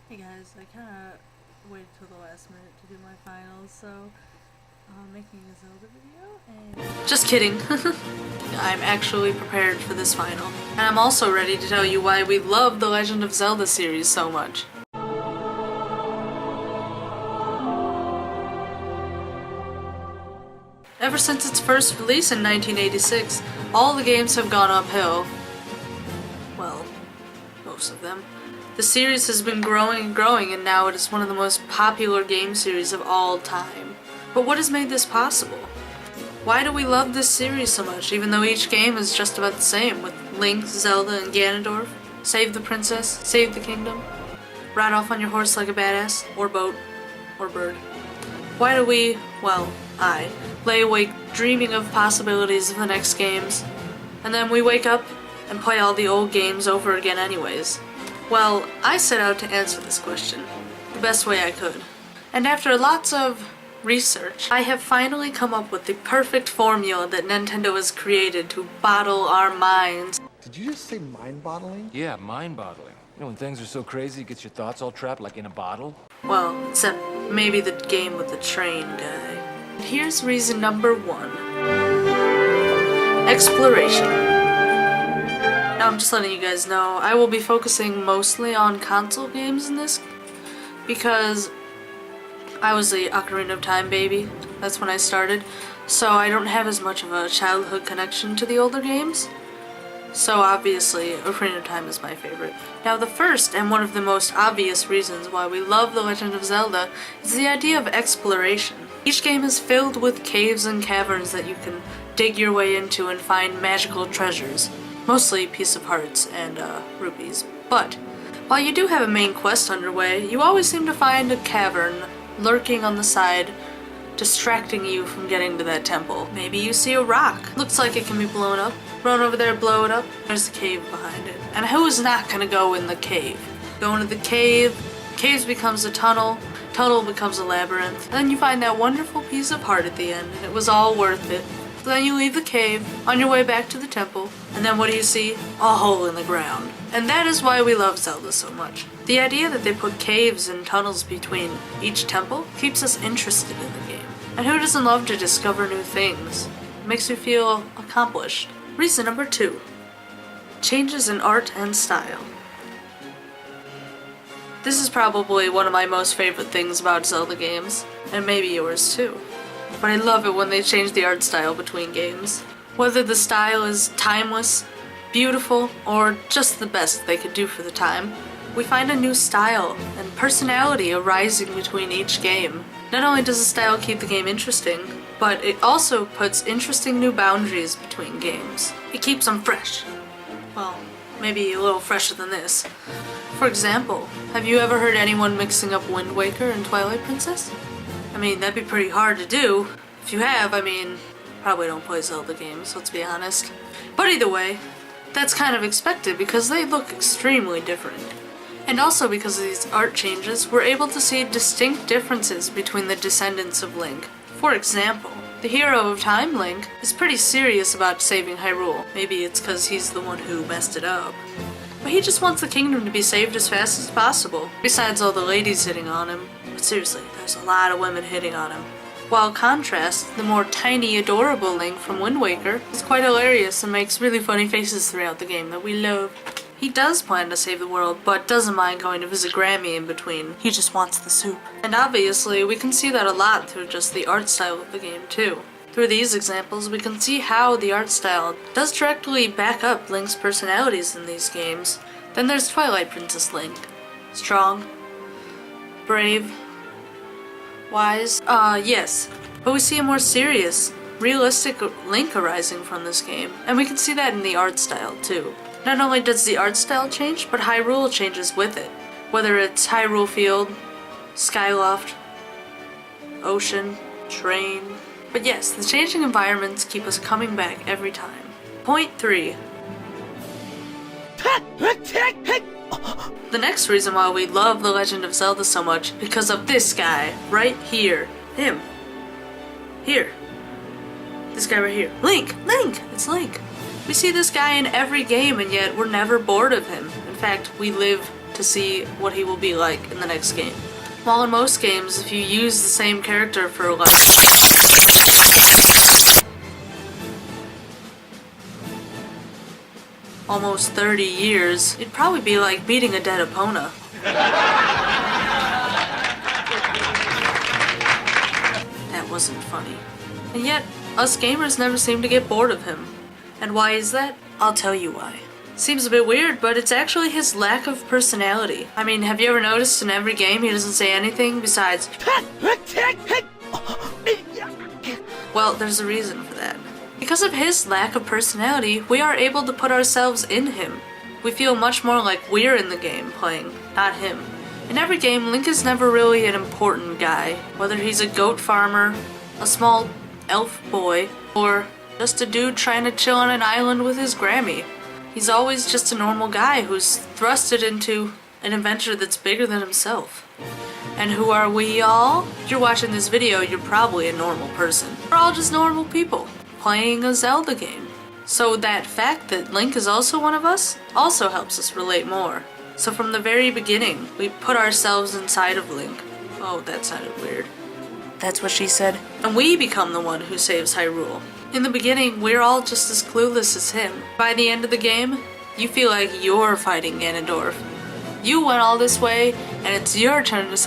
Hey guys, I kinda waited till the last minute to do my finals, so I'm making a Zelda video and... Just kidding. I'm actually prepared for this final. And I'm also ready to tell you why we love the Legend of Zelda series so much. Ever since its first release in 1986, all the games have gone uphill. Well, most of them. The series has been growing and growing, and now it is one of the most popular game series of all time. But what has made this possible? Why do we love this series so much, even though each game is just about the same, with Link, Zelda, and Ganondorf? Save the princess, save the kingdom, ride off on your horse like a badass, or boat, or bird. Why do we, well, I, lay awake dreaming of possibilities of the next games, and then we wake up and play all the old games over again anyways? Well, I set out to answer this question the best way I could. And after lots of research, I have finally come up with the perfect formula that Nintendo has created to bottle our minds. Did you just say mind-boggling? Yeah, mind-boggling. You know, when things are so crazy, it gets your thoughts all trapped like in a bottle. Well, except maybe the game with the train guy. Here's reason number 1. Exploration. Now I'm just letting you guys know, I will be focusing mostly on console games in this, because I was the Ocarina of Time baby. That's when I started, so I don't have as much of a childhood connection to the older games. So obviously, Ocarina of Time is my favorite. Now the first and one of the most obvious reasons why we love The Legend of Zelda is the idea of exploration. Each game is filled with caves and caverns that you can dig your way into and find magical treasures. Mostly piece of hearts and rupees. But while you do have a main quest underway, you always seem to find a cavern lurking on the side, distracting you from getting to that temple. Maybe you see a rock. Looks like it can be blown up. Run over there, blow it up. There's a cave behind it. And who's not gonna go in the cave? Go into the cave, cave becomes a tunnel, tunnel becomes a labyrinth. Then you find that wonderful piece of heart at the end, and it was all worth it. So then you leave the cave, on your way back to the temple, and then what do you see? A hole in the ground. And that is why we love Zelda so much. The idea that they put caves and tunnels between each temple keeps us interested in the game. And who doesn't love to discover new things? It makes you feel accomplished. Reason number 2. Changes in art and style. This is probably one of my most favorite things about Zelda games, and maybe yours too. But I love it when they change the art style between games. Whether the style is timeless, beautiful, or just the best they could do for the time, we find a new style and personality arising between each game. Not only does the style keep the game interesting, but it also puts interesting new boundaries between games. It keeps them fresh. Well, maybe a little fresher than this. For example, have you ever heard anyone mixing up Wind Waker and Twilight Princess? I mean, that'd be pretty hard to do. If you have, I mean, probably don't play Zelda games, let's be honest. But either way, that's kind of expected because they look extremely different. And also because of these art changes, we're able to see distinct differences between the descendants of Link. For example, the hero of Time, Link, is pretty serious about saving Hyrule. Maybe it's because he's the one who messed it up. But he just wants the kingdom to be saved as fast as possible, besides all the ladies hitting on him. But seriously, there's a lot of women hitting on him. While contrast, the more tiny, adorable Link from Wind Waker is quite hilarious and makes really funny faces throughout the game that we love. He does plan to save the world, but doesn't mind going to visit Grammy in between. He just wants the soup. And obviously, we can see that a lot through just the art style of the game too. Through these examples, we can see how the art style does directly back up Link's personalities in these games. Then there's Twilight Princess Link. Strong, brave, wise, yes. But we see a more serious, realistic Link arising from this game, and we can see that in the art style too. Not only does the art style change, but Hyrule changes with it. Whether it's Hyrule Field, Skyloft, ocean, train. But yes, the changing environments keep us coming back every time. Point 3. The next reason why we love The Legend of Zelda so much, because of this guy, right here. Him. Here. This guy right here. Link! Link! It's Link. We see this guy in every game, and yet we're never bored of him. In fact, we live to see what he will be like in the next game. While in most games, if you use the same character for like almost 30 years, it'd probably be like beating a dead opponent. That wasn't funny. And yet, us gamers never seem to get bored of him. And why is that? I'll tell you why. Seems a bit weird, but it's actually his lack of personality. I mean, have you ever noticed in every game he doesn't say anything besides well, there's a reason for that. Because of his lack of personality, we are able to put ourselves in him. We feel much more like we're in the game playing, not him. In every game, Link is never really an important guy, whether he's a goat farmer, a small elf boy, or just a dude trying to chill on an island with his Grammy. He's always just a normal guy who's thrusted into an adventure that's bigger than himself. And who are we all? If you're watching this video, you're probably a normal person. We're all just normal people playing a Zelda game. So that fact that Link is also one of us also helps us relate more. So from the very beginning, we put ourselves inside of Link. Oh, that sounded weird. That's what she said. And we become the one who saves Hyrule. In the beginning, we're all just as clueless as him. By the end of the game, you feel like you're fighting Ganondorf. You went all this way, and it's your turn to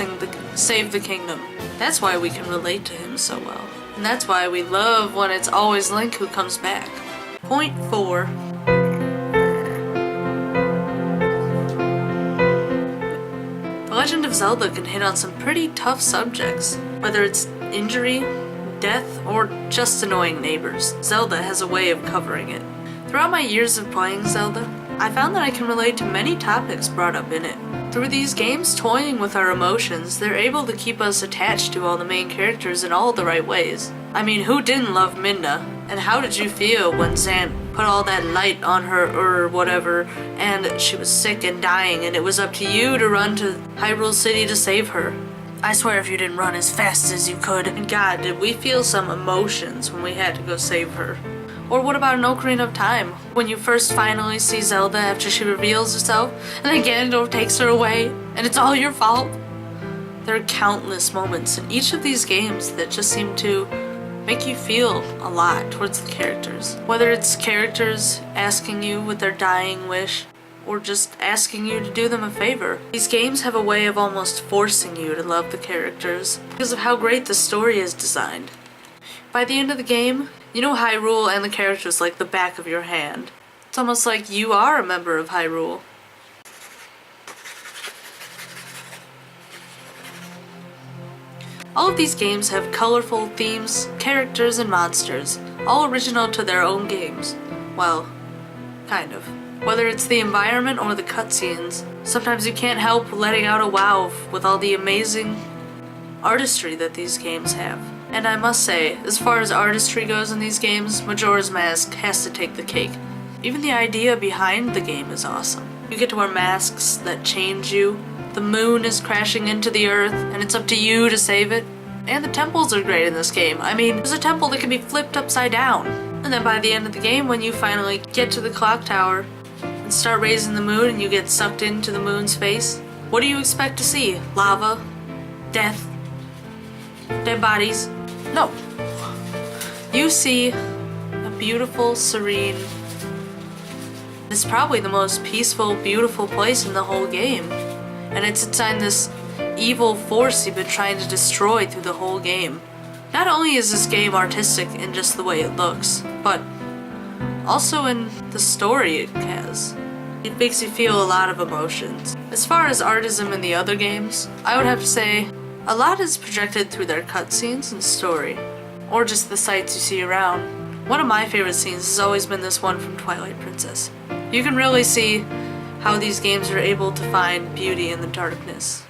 save the kingdom. That's why we can relate to him so well. And that's why we love when it's always Link who comes back. Point 4. The Legend of Zelda can hit on some pretty tough subjects. Whether it's injury, death, or just annoying neighbors, Zelda has a way of covering it. Throughout my years of playing Zelda, I found that I can relate to many topics brought up in it. Through these games toying with our emotions, they're able to keep us attached to all the main characters in all the right ways. I mean, who didn't love Midna? And how did you feel when Zant put all that light on her or whatever, and she was sick and dying, and it was up to you to run to Hyrule City to save her? I swear if you didn't run as fast as you could. And God, did we feel some emotions when we had to go save her. Or what about an Ocarina of Time, when you first finally see Zelda after she reveals herself, and then Ganondorf takes her away, and it's all your fault? There are countless moments in each of these games that just seem to make you feel a lot towards the characters. Whether it's characters asking you with their dying wish, or just asking you to do them a favor. These games have a way of almost forcing you to love the characters because of how great the story is designed. By the end of the game, you know Hyrule and the characters like the back of your hand. It's almost like you are a member of Hyrule. All of these games have colorful themes, characters, and monsters, all original to their own games. Well, kind of. Whether it's the environment or the cutscenes, sometimes you can't help letting out a wow with all the amazing artistry that these games have. And I must say, as far as artistry goes in these games, Majora's Mask has to take the cake. Even the idea behind the game is awesome. You get to wear masks that change you, the moon is crashing into the earth, and it's up to you to save it. And the temples are great in this game. I mean, there's a temple that can be flipped upside down. And then by the end of the game, when you finally get to the clock tower and start raising the moon and you get sucked into the moon's face, what do you expect to see? Lava? Death? Dead bodies? No. You see a beautiful, serene, it's probably the most peaceful, beautiful place in the whole game. And it's inside this evil force you've been trying to destroy through the whole game. Not only is this game artistic in just the way it looks, but also in the story it has. It makes you feel a lot of emotions. As far as artism in the other games, I would have to say a lot is projected through their cutscenes and story, or just the sights you see around. One of my favorite scenes has always been this one from Twilight Princess. You can really see how these games are able to find beauty in the darkness.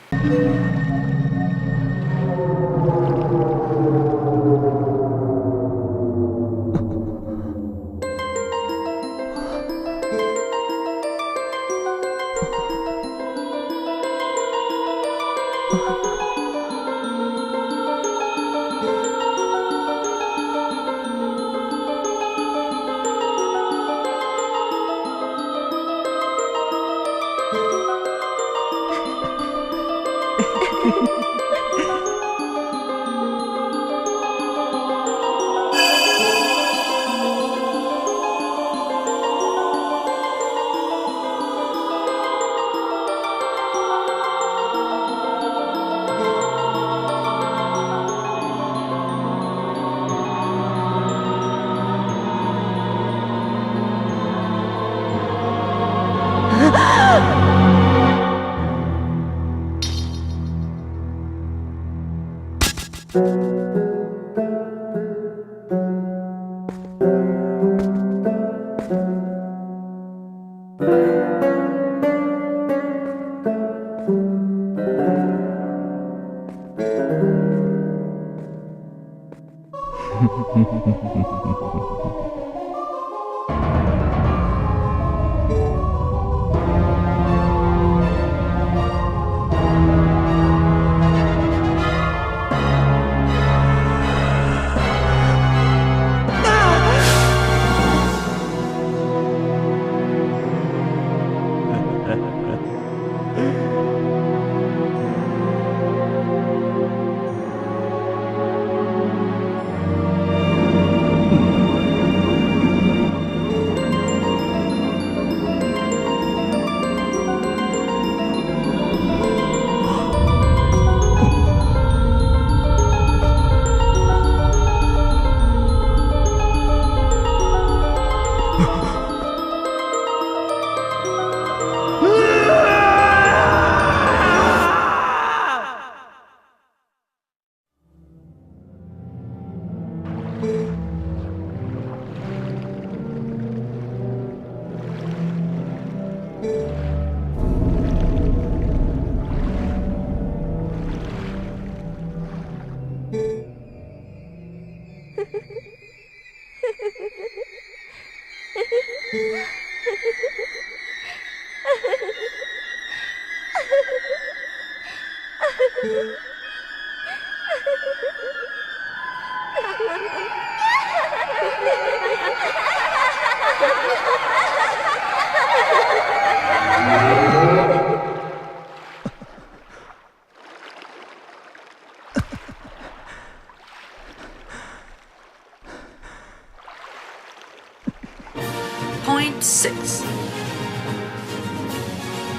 Point 6.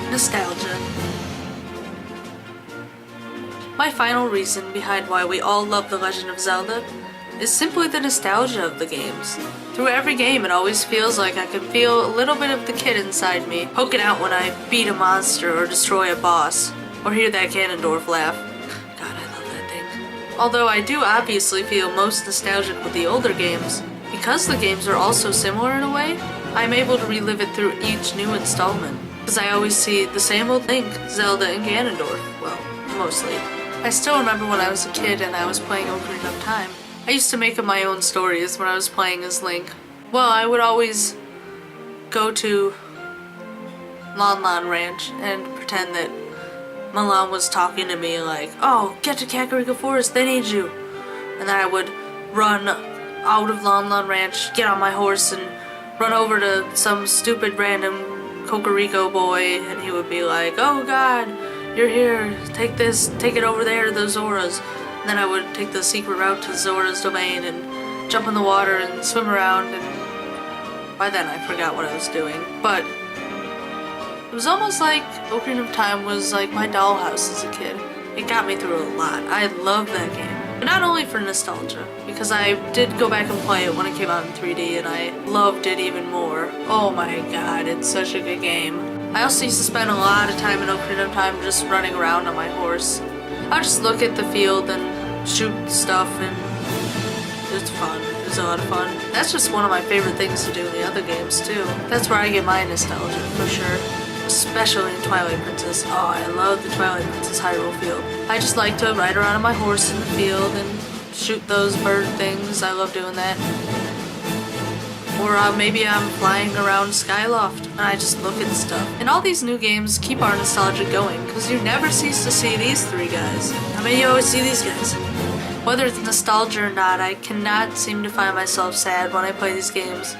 Nostalgia. My final reason behind why we all love The Legend of Zelda is simply the nostalgia of the games. Through every game, it always feels like I can feel a little bit of the kid inside me poking out when I beat a monster or destroy a boss, or hear that Ganondorf laugh. God, I love that thing. Although I do obviously feel most nostalgic with the older games, because the games are also similar in a way, I'm able to relive it through each new installment. Because I always see the same old Link, Zelda, and Ganondorf. Well, mostly. I still remember when I was a kid and I was playing Ocarina of Time. I used to make up my own stories when I was playing as Link. Well, I would always go to Lon Lon Ranch and pretend that Milan was talking to me like, "Oh, get to Kakariko Forest, they need you." And then I would run out of Lon Lon Ranch, get on my horse, and run over to some stupid random Kokoriko boy, and he would be like, "Oh God, you're here, take this, take it over there to the Zoras." And then I would take the secret route to Zora's domain and jump in the water and swim around, and by then I forgot what I was doing. But it was almost like Ocarina of Time was like my dollhouse as a kid. It got me through a lot. I loved that game. But not only for nostalgia, because I did go back and play it when it came out in 3D and I loved it even more. Oh my god, it's such a good game. I also used to spend a lot of time in Ocarina of Time just running around on my horse. I would just look at the field and shoot stuff, and it's fun. It was a lot of fun. That's just one of my favorite things to do in the other games too. That's where I get my nostalgia, for sure. Especially in Twilight Princess. Oh, I love the Twilight Princess Hyrule field. I just like to ride around on my horse in the field and shoot those bird things. I love doing that. Or maybe I'm flying around Skyloft and I just look at stuff. And all these new games keep our nostalgia going, because you never cease to see these three guys. I mean, you always see these guys. Whether it's nostalgia or not, I cannot seem to find myself sad when I play these games.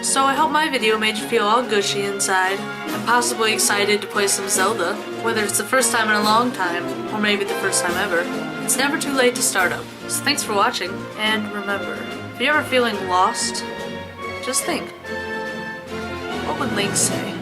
So I hope my video made you feel all gushy inside, and possibly excited to play some Zelda. Whether it's the first time in a long time, or maybe the first time ever, it's never too late to start up. So thanks for watching, and remember, if you're ever feeling lost, just think, what would Link say?